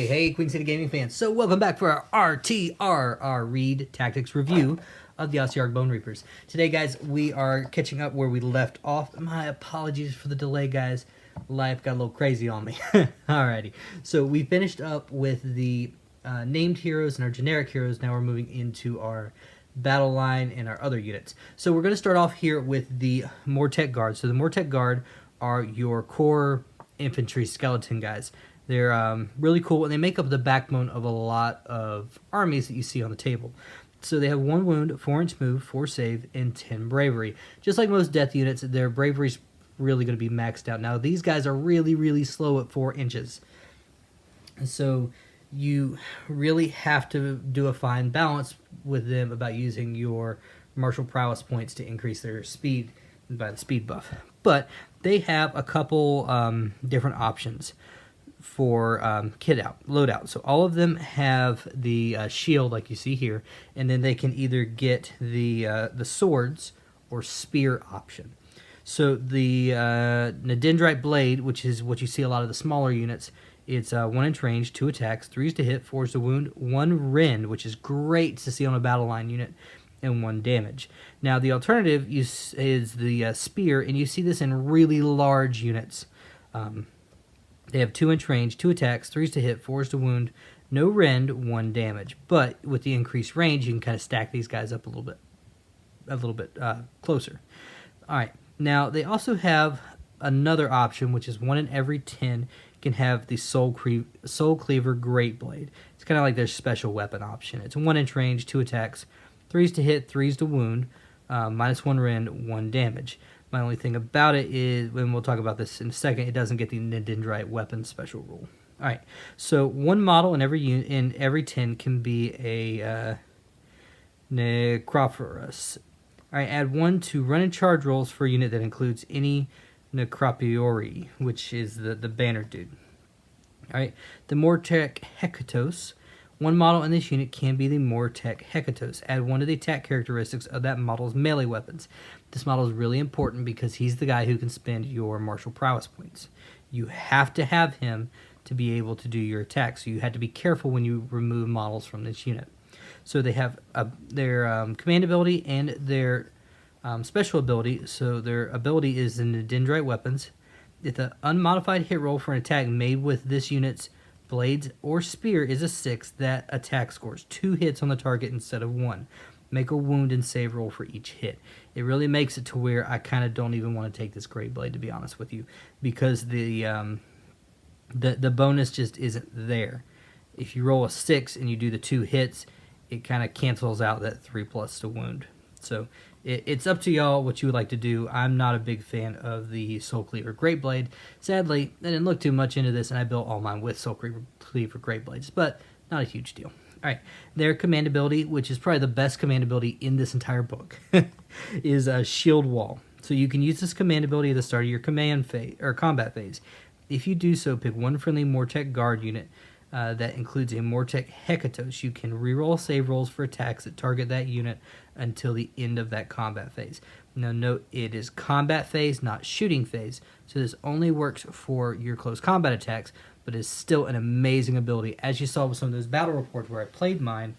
Hey, Queen City Gaming fans. So welcome back for our RTR, our Read Tactics review of the Ossiarch Bonereapers. Today, guys, we are catching up where we left off. My apologies for the delay, guys. Life got a little crazy on me. Alrighty. So we finished up with the named heroes and our generic heroes. Now we're moving into our battle line and our other units. So we're going to start off here with the Mortek Guard. So the Mortek Guard are your core infantry skeleton guys. They're really cool, and they make up the backbone of a lot of armies that you see on the table. So they have 1 wound, 4 inch move, 4 save, and 10 bravery. Just like most death units, their bravery's really going to be maxed out. Now, these guys are really, really slow at 4 inches. So you really have to do a fine balance with them about using your martial prowess points to increase their speed by the speed buff. But they have a couple different options for kit out, loadout. So all of them have the shield like you see here, and then they can either get the swords or spear option. So the Nadendrite blade, which is what you see a lot of the smaller units, it's 1 inch range, 2 attacks, 3s to hit, 4s to wound, 1 rend, which is great to see on a battle line unit, and 1 damage. Now the alternative is the spear, and you see this in really large units. They have 2 inch range, 2 attacks, 3s to hit, 4s to wound, no rend, 1 damage. But with the increased range, you can kind of stack these guys up a little bit closer. All right. Now they also have another option, which is 1 in every 10 can have the Soul Cleaver Great Blade. It's kind of like their special weapon option. It's 1 inch range, 2 attacks, 3s to hit, 3s to wound, -1 rend, 1 damage. My only thing about it is, and we'll talk about this in a second, it doesn't get the Nadendrite weapon special rule. All right, so 1 model in every 10 can be a Necropolis. All right, add 1 to run and charge rolls for a unit that includes any Necropolis, which is the banner dude. All right, the Mortek Hecatos. 1 model in this unit can be the Mortek Hecatos. Add 1 to the attack characteristics of that model's melee weapons. This model is really important because he's the guy who can spend your martial prowess points. You have to have him to be able to do your attacks, so you have to be careful when you remove models from this unit. So they have their command ability and their special ability. So their ability is the Nadendrite weapons. If an unmodified hit roll for an attack made with this unit's blades or spear is a 6, that attack scores 2 hits on the target instead of 1. Make a wound and save roll for each hit. It really makes it to where I kind of don't even want to take this Great Blade, to be honest with you, because the bonus just isn't there. If you roll a 6 and you do the 2 hits, it kind of cancels out that 3+ to wound. So it's up to y'all what you would like to do. I'm not a big fan of the Soul Cleaver Great Blade. Sadly, I didn't look too much into this, and I built all mine with Soul Cleaver Great Blades, but not a huge deal. All right, their command ability, which is probably the best command ability in this entire book, is a Shield Wall. So you can use this command ability at the start of your command phase or combat phase. If you do so, pick 1 friendly Mortek Guard unit that includes a Mortek Hecatos. You can reroll save rolls for attacks that target that unit until the end of that combat phase. Now note, it is combat phase, not shooting phase, so this only works for your close combat attacks, but is still an amazing ability. As you saw with some of those battle reports where I played mine,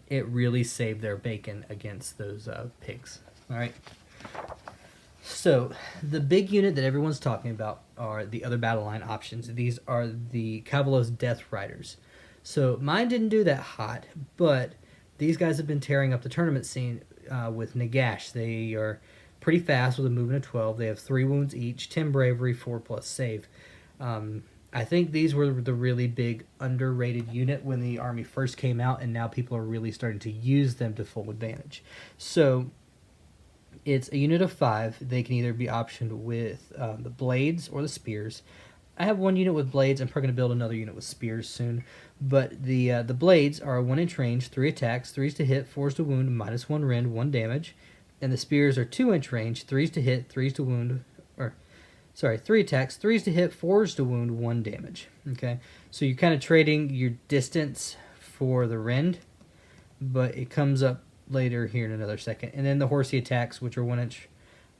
it really saved their bacon against those pigs. All right. So the big unit that everyone's talking about are the other battle line options. These are the Cavalos Death Riders. So mine didn't do that hot, but these guys have been tearing up the tournament scene with Nagash. They are pretty fast with a movement of 12. They have 3 wounds each, 10 bravery, 4+ save. I think these were the really big underrated unit when the army first came out, and now people are really starting to use them to full advantage. So it's a unit of 5. They can either be optioned with the blades or the spears. I have 1 unit with blades. I'm probably going to build another unit with spears soon. But the blades are a 1 inch range, 3 attacks, 3s to hit, 4s to wound, -1 rend, 1 damage. And the spears are 2 inch range, 3s to hit, 3s to wound, 3 attacks, 3s to hit, 4s to wound, 1 damage. Okay, so you're kind of trading your distance for the rend, but it comes up later here in another second. And then the horsey attacks, which are 1 inch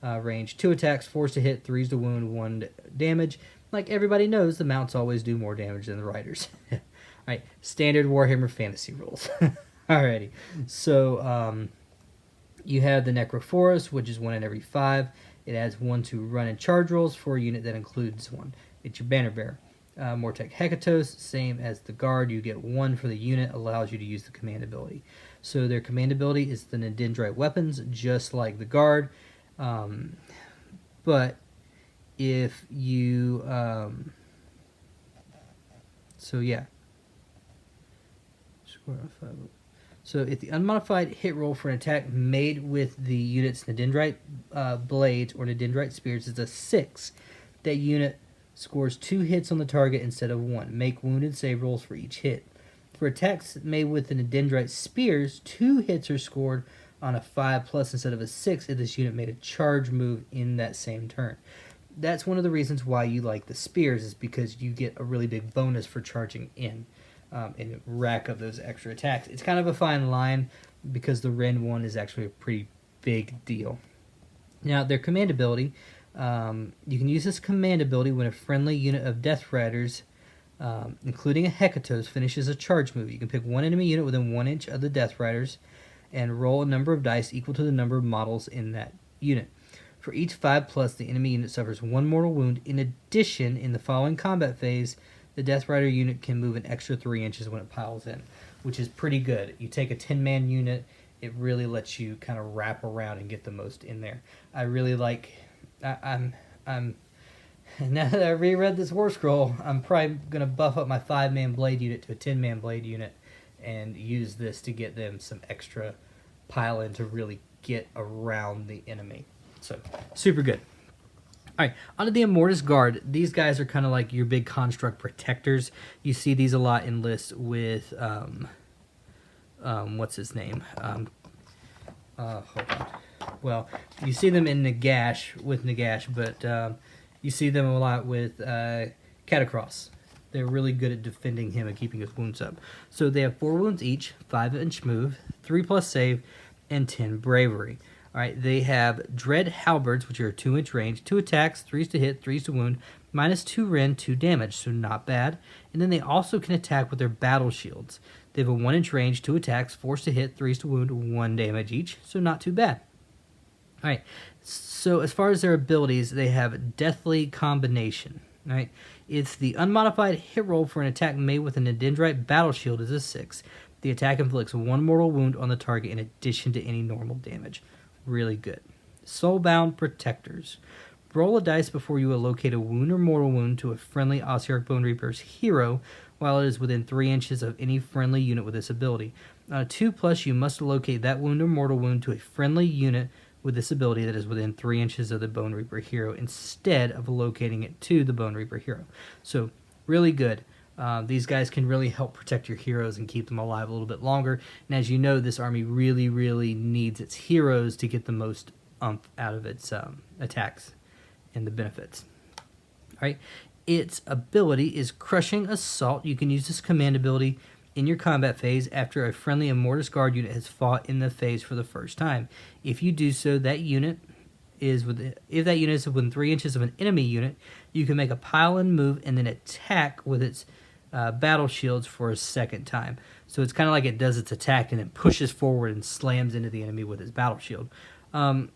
range, 2 attacks, 4s to hit, 3s to wound, 1 damage. like everybody knows, the mounts always do more damage than the riders. Alright, standard Warhammer Fantasy rules. Alrighty, so you have the Necropolis, which is 1 in every 5. It adds 1 to run and charge rolls for a unit that includes 1. It's your banner bearer. Mortek Hekatos, same as the guard. You get 1 for the unit, allows you to use the command ability. So their command ability is the Dendrite weapons, just like the guard. But if you... so yeah. So if the unmodified hit roll for an attack made with the unit's Dendrite blades or Dendrite spears is a 6, that unit scores 2 hits on the target instead of 1. Make wounded save rolls for each hit. For attacks made with the Dendrite spears, 2 hits are scored on a 5+ instead of a 6 if this unit made a charge move in that same turn. That's one of the reasons why you like the spears, is because you get a really big bonus for charging in. And rack up those extra attacks. It's kind of a fine line because the Ren one is actually a pretty big deal. Now, their command ability, you can use this command ability when a friendly unit of Death Riders, including a Hekatos, finishes a charge move. You can pick one enemy unit within 1 inch of the Death Riders and roll a number of dice equal to the number of models in that unit. For each 5+, the enemy unit suffers 1 mortal wound. In addition, in the following combat phase, the Death Rider unit can move an extra 3 inches when it piles in, which is pretty good. You take a 10-man unit, it really lets you kind of wrap around and get the most in there. I really like... I'm now that I reread this War Scroll, I'm probably going to buff up my 5-man blade unit to a 10-man blade unit and use this to get them some extra pile-in to really get around the enemy. So, super good. Alright, onto the Immortus Guard. These guys are kind of like your big construct protectors. You see these a lot in lists with, what's his name? Hold on. Well, you see them in Nagash, with Nagash, but you see them a lot with Catacross. They're really good at defending him and keeping his wounds up. So they have 4 wounds each, 5-inch move, 3+ save, and 10 bravery. Alright, they have Dread Halberds, which are 2-inch range, 2 attacks, 3s to hit, 3s to wound, -2 Ren, 2 damage, so not bad. And then they also can attack with their battle shields. They have a 1-inch range, 2 attacks, 4s to hit, 3s to wound, 1 damage each, so not too bad. Alright, so as far as their abilities, they have Deathly Combination. Alright, it's the unmodified hit roll for an attack made with an Dendrite battle shield is a 6. The attack inflicts 1 mortal wound on the target in addition to any normal damage. Really good. Soulbound Protectors. Roll a dice before you allocate a wound or mortal wound to a friendly Ossiarch Bonereapers hero while it is within 3 inches of any friendly unit with this ability. On a 2+, you must allocate that wound or mortal wound to a friendly unit with this ability that is within 3 inches of the Bonereaper hero instead of allocating it to the Bonereaper hero. So, really good. These guys can really help protect your heroes and keep them alive a little bit longer. And as you know, this army really, really needs its heroes to get the most oomph out of its attacks and the benefits. Alright, its ability is Crushing Assault. You can use this command ability in your combat phase after a friendly Immortus Guard unit has fought in the phase for the first time. If you do so, that unit is within 3 inches of an enemy unit, you can make a pile-in move and then attack with its battle shields for a second time. So it's kind of like it does its attack and then pushes forward and slams into the enemy with its battle shield.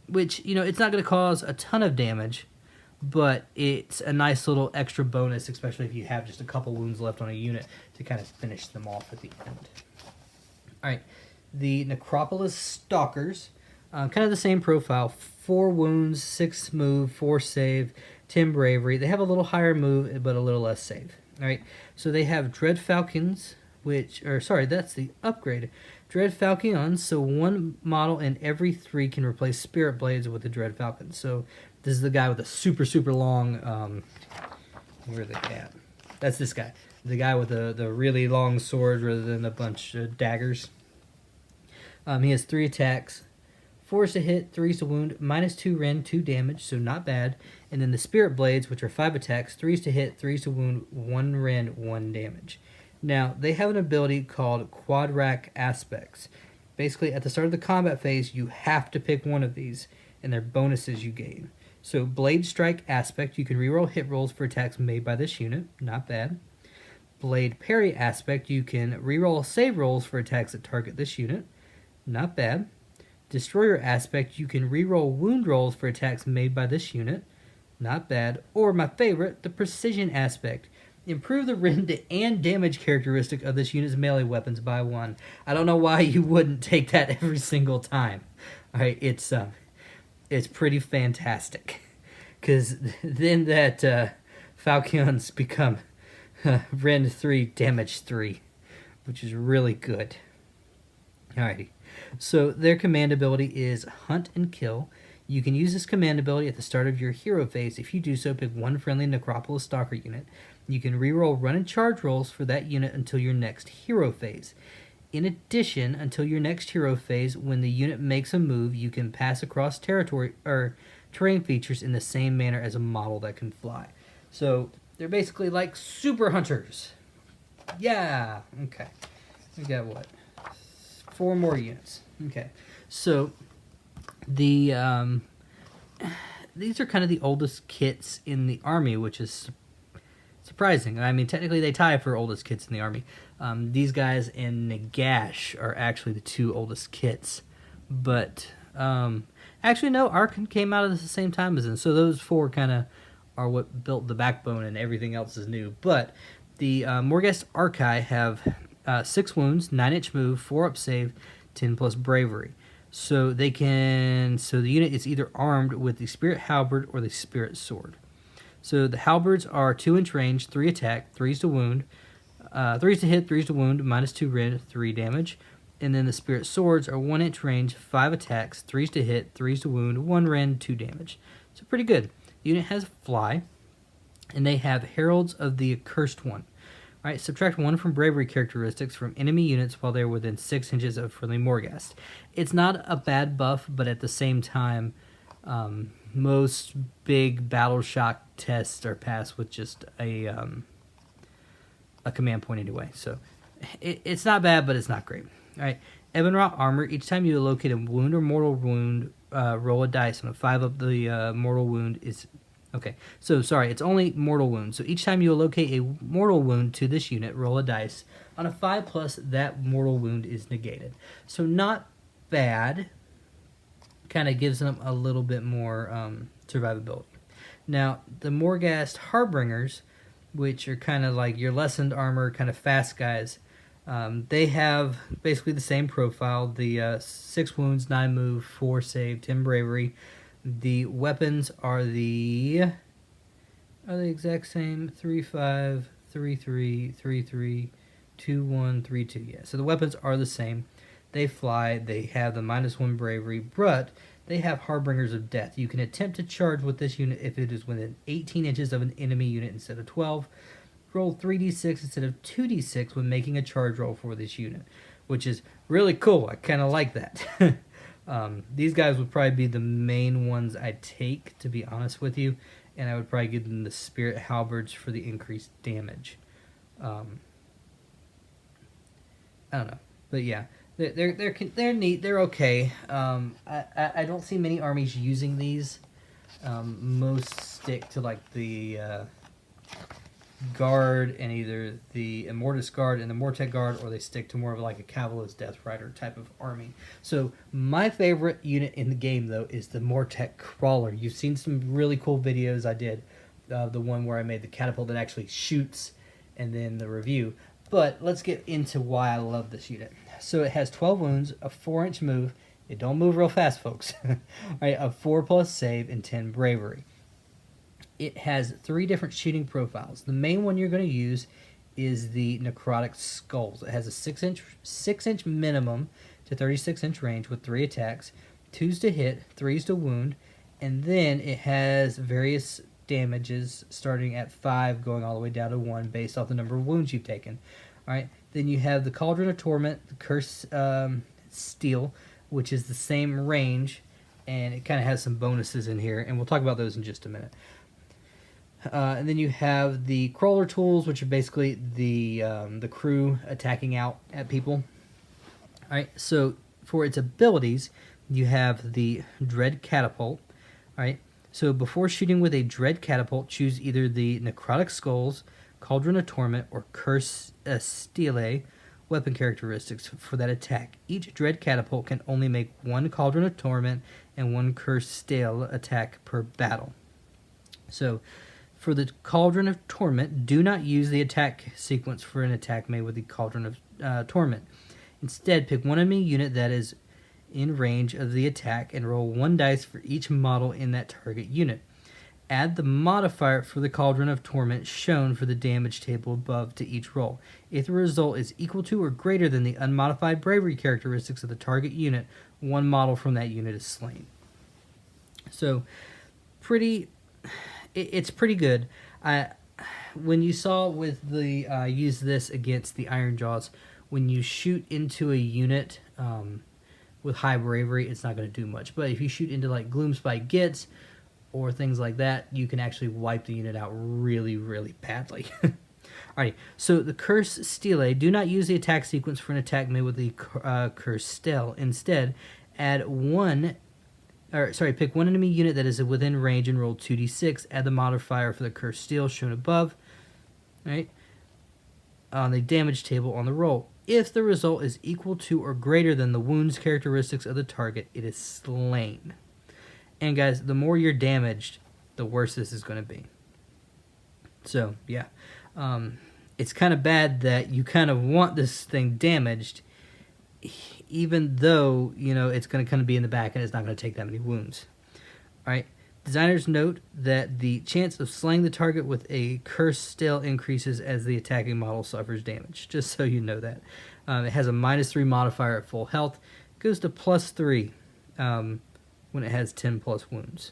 Which, it's not going to cause a ton of damage, but it's a nice little extra bonus, especially if you have just a couple wounds left on a unit to kind of finish them off at the end. Alright, the Necropolis Stalkers. Kind of the same profile. 4 wounds, 6 move, 4 save, 10 bravery. They have a little higher move, but a little less save. Alright, so they have Dread Falcons, that's the upgrade. Dread Falcons, so 1 model in every 3 can replace Spirit Blades with the Dread Falcons. So this is the guy with a super, super long, where are they at? That's this guy. The guy with the really long sword rather than a bunch of daggers. He has 3 attacks. 4s to hit, 3s to wound, -2 Ren, 2 damage, so not bad. And then the Spirit Blades, which are 5 attacks, 3s to hit, 3s to wound, 1 Ren, 1 damage. Now, they have an ability called Quadrack Aspects. Basically, at the start of the combat phase, you have to pick one of these, and they're bonuses you gain. So Blade Strike Aspect, you can reroll hit rolls for attacks made by this unit. Not bad. Blade Parry Aspect, you can reroll save rolls for attacks that target this unit. Not bad. Destroyer Aspect, you can reroll wound rolls for attacks made by this unit. Not bad. Or my favorite, the Precision Aspect. Improve the rend and damage characteristic of this unit's melee weapons by 1. I don't know why you wouldn't take that every single time. Alright, it's pretty fantastic. Because then that Falcons become rend 3, damage 3, which is really good. Alrighty. So their command ability is Hunt and Kill. You can use this command ability at the start of your hero phase. If you do so, pick one friendly Necropolis Stalker unit. You can reroll run and charge rolls for that unit until your next hero phase. In addition, until your next hero phase, when the unit makes a move, you can pass across territory or terrain features in the same manner as a model that can fly. So they're basically like super hunters. Yeah. Okay. We got what? 4 more units. Okay. So the these are kind of the oldest kits in the army, which is surprising. I mean, technically they tie for oldest kits in the army. These guys and Nagash are actually the 2 oldest kits. But actually, no, Ark came out at the same time as them. So those 4 kind of are what built the backbone, and everything else is new. But the Morghast Archai have 6 wounds, 9-inch move, 4 up save, 10 plus bravery. So they can. So the unit is either armed with the Spirit Halberd or the Spirit Sword. So the halberds are 2-inch range, 3 attack, 3s to wound, 3s to hit, 3s to wound, -2 rend, 3 damage. And then the Spirit Swords are 1-inch range, 5 attacks, 3s to hit, 3s to wound, 1 rend, 2 damage. So pretty good. The unit has fly, and they have Heralds of the Accursed One. All right, subtract 1 from bravery characteristics from enemy units while they're within 6 inches of friendly Morghast. It's not a bad buff, but at the same time, most big battle shock tests are passed with just a command point anyway. So it's not bad, but it's not great. All right, Ebonrot armor. Each time you locate a wound or mortal wound, roll a dice. On a 5 up, the mortal wound is... Okay, so sorry, it's only mortal wounds. So each time you allocate a mortal wound to this unit, roll a dice. On a 5+, that mortal wound is negated. So not bad. Kind of gives them a little bit more survivability. Now, the Morghast Harbingers, which are kind of like your lessened armor, kind of fast guys, they have basically the same profile. The 6 wounds, 9 move, 4 save, 10 bravery. The weapons are the exact same. 3-5, 3-3, 3-3, 2-1, 3-2. Yeah, so the weapons are the same. They fly. They have the -1 bravery, but they have Harbingers of Death. You can attempt to charge with this unit if it is within 18 inches of an enemy unit instead of 12. Roll 3d6 instead of 2d6 when making a charge roll for this unit, which is really cool. I kind of like that. These guys would probably be the main ones I'd take, to be honest with you, and I would probably give them the Spirit Halberds for the increased damage. I don't know, but yeah, they're neat. They're okay. I don't see many armies using these. Most stick to like the Guard and either the Immortus Guard and the Mortec Guard, or they stick to more of like a Cavalist Death Rider type of army. So my favorite unit in the game, though, is the Mortec Crawler. You've seen some really cool videos I did, the one where I made the catapult that actually shoots, and then the review. But let's get into why I love this unit. So it has 12 wounds, a 4-inch move. It don't move real fast, folks. All right, a 4+ save, and 10 bravery. It has 3 different shooting profiles. The main one you're going to use is the Necrotic Skulls. It has a 6-inch minimum to 36-inch range with 3 attacks, 2s to hit, 3s to wound, and then it has various damages starting at 5 going all the way down to 1 based off the number of wounds you've taken. All right. Then you have the Cauldron of Torment, the Curse Steel, which is the same range, and it kind of has some bonuses in here, and we'll talk about those in just a minute. And then you have the Crawler Tools, which are basically the crew attacking out at people. All right, so for its abilities, you have the Dread Catapult. All right, So before shooting with a Dread Catapult, choose either the Necrotic Skulls, Cauldron of Torment, or Curse Stele weapon characteristics for that attack. Each Dread Catapult can only make one Cauldron of Torment and one Curse Stele attack per battle. So for the Cauldron of Torment, do not use the attack sequence for an attack made with the Cauldron of Torment. Instead, pick one enemy unit that is in range of the attack and roll 1 dice for each model in that target unit. Add the modifier for the Cauldron of Torment shown for the damage table above to each roll. If the result is equal to or greater than the unmodified bravery characteristics of the target unit, one model from that unit is slain. So, it's pretty good. When you saw with the use this against the Iron Jaws, when you shoot into a unit with high bravery, it's not going to do much. But if you shoot into like Gloomspite Gets or things like that, you can actually wipe the unit out really, really badly. Alright, so the Curse Stele, do not use the attack sequence for an attack made with the Curse Stele. Instead, pick one enemy unit that is within range and roll 2d6. Add the modifier for the Curse Stele shown above, right, on the damage table on the roll. If the result is equal to or greater than the wounds characteristics of the target, it is slain. And guys, the more you're damaged, the worse this is going to be. So, yeah. It's kind of bad that you kind of want this thing damaged, even though, you know, it's going to kind of be in the back and it's not going to take that many wounds. Alright. Designers note that the chance of slaying the target with a Curse Stele increases as the attacking model suffers damage, just so you know that. It has a -3 modifier at full health. It goes to +3 when it has 10 plus wounds.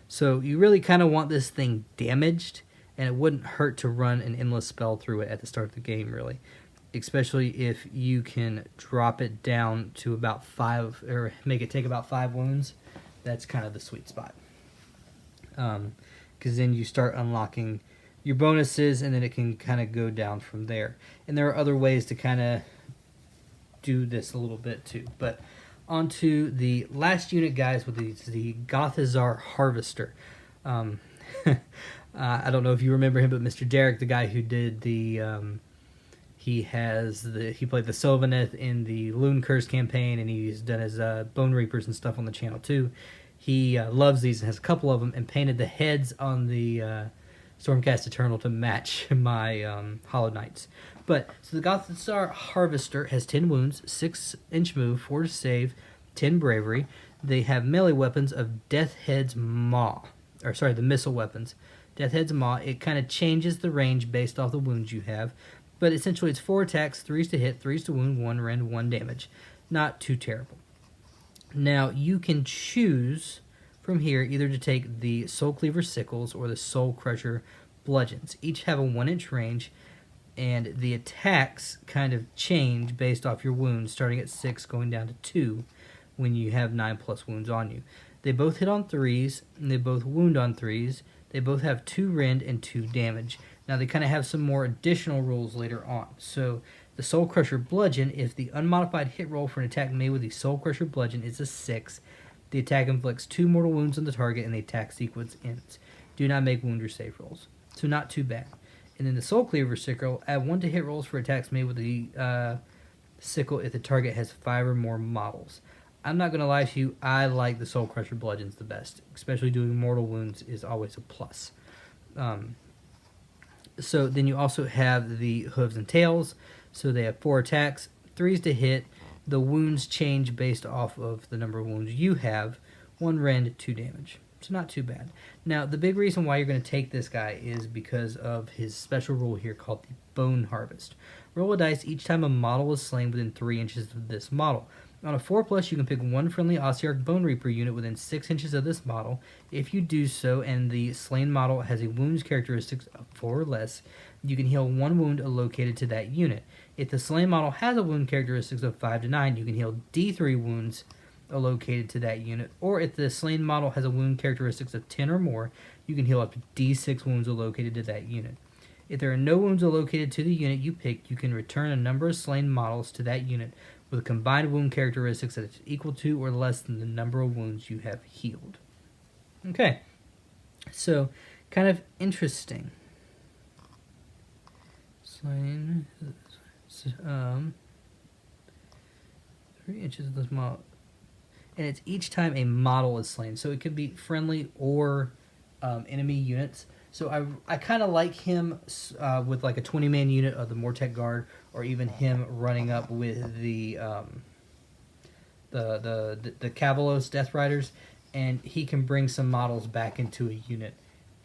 So you really kind of want this thing damaged, and it wouldn't hurt to run an endless spell through it at the start of the game, really. Especially if you can drop it down to about 5, or make it take about 5 wounds. That's kind of the sweet spot. Because then you start unlocking your bonuses, and then it can kind of go down from there. And there are other ways to kind of do this a little bit too. But on to the last unit, guys, with the Gothazar Harvester. I don't know if you remember him, but Mr. Derek, the guy who did the... he played the Sylvaneth in the Loon Curse campaign, and he's done his Bonereapers and stuff on the channel too. He loves these and has a couple of them, and painted the heads on the Stormcast Eternal to match my Hollow Knights. But so the Gothazar Harvester has 10 wounds, 6-inch move, 4 to save, 10 bravery. They have melee weapons of Deathhead's Maw, or sorry, the missile weapons. Deathhead's Maw. It kind of changes the range based off the wounds you have, but essentially it's 4 attacks, 3s to hit, 3s to wound, 1 rend, 1 damage. Not too terrible. Now, you can choose from here either to take the Soul Cleaver Sickles or the Soul Crusher Bludgeons. Each have a 1-inch range, and the attacks kind of change based off your wounds, starting at 6, going down to 2 when you have 9 plus wounds on you. They both hit on 3s, and they both wound on 3s. They both have 2 rend and 2 damage. Now, they kind of have some more additional rules later on. So, the Soul Crusher Bludgeon, if the unmodified hit roll for an attack made with the Soul Crusher Bludgeon is a 6, the attack inflicts 2 mortal wounds on the target and the attack sequence ends. Do not make wound or save rolls. So not too bad. And then the Soul Cleaver Sickle, add 1 to hit rolls for attacks made with the sickle if the target has 5 or more models. I'm not going to lie to you, I like the Soul Crusher Bludgeons the best. Especially doing mortal wounds is always a plus. So then you also have the Hooves and Tails. So they have 4 attacks, 3s to hit. The wounds change based off of the number of wounds you have. 1 rend, 2 damage. So not too bad. Now, the big reason why you're going to take this guy is because of his special rule here called the Bone Harvest. Roll a dice each time a model is slain within 3 inches of this model. On a 4+, you can pick 1 friendly Ossiarch Bonereaper unit within 6 inches of this model. If you do so, and the slain model has a wounds characteristics of 4 or less, you can heal 1 wound allocated to that unit. If the slain model has a wound characteristics of 5 to 9, you can heal D3 wounds allocated to that unit. Or if the slain model has a wound characteristics of 10 or more, you can heal up to D6 wounds allocated to that unit. If there are no wounds allocated to the unit you pick, you can return a number of slain models to that unit with combined wound characteristics that is equal to or less than the number of wounds you have healed. Okay, So, kind of interesting. Slain. 3 inches of this model. And it's each time a model is slain. So it could be friendly or enemy units. So I kind of like him with like a 20-man unit of the Mortek Guard, or even him running up with the Cavalos Death Riders, and he can bring some models back into a unit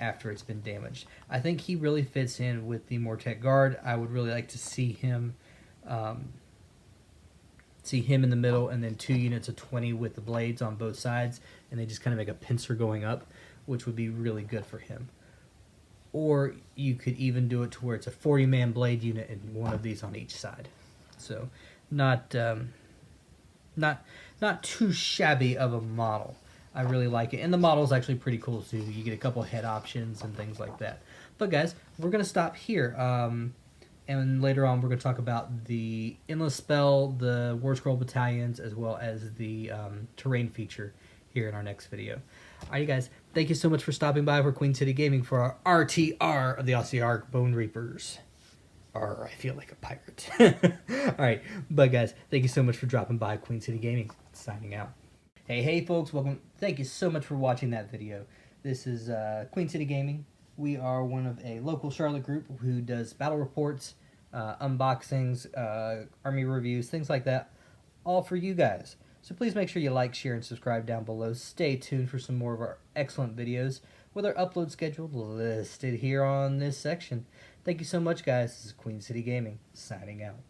after it's been damaged. I think he really fits in with the Mortek Guard. I would really like to see him in the middle, and then 2 units of 20 with the blades on both sides, and they just kind of make a pincer going up, which would be really good for him. Or you could even do it to where it's a 40-man blade unit and one of these on each side. So not too shabby of a model. I really like it. And the model is actually pretty cool too. You get a couple head options and things like that. But guys, we're going to stop here. And later on, we're going to talk about the Endless Spell, the War Scroll Battalions, as well as the terrain feature here in our next video. Alright, you guys, thank you so much for stopping by for Queen City Gaming for our RTR of the Ossiarch Bonereapers. I feel like a pirate. Alright, but guys, thank you so much for dropping by Queen City Gaming. Signing out. Hey folks, welcome. Thank you so much for watching that video. This is Queen City Gaming. We are one of a local Charlotte group who does battle reports, unboxings, army reviews, things like that, all for you guys. So please make sure you like, share, and subscribe down below. Stay tuned for some more of our excellent videos with our upload schedule listed here on this section. Thank you so much, guys. This is Queen City Gaming, signing out.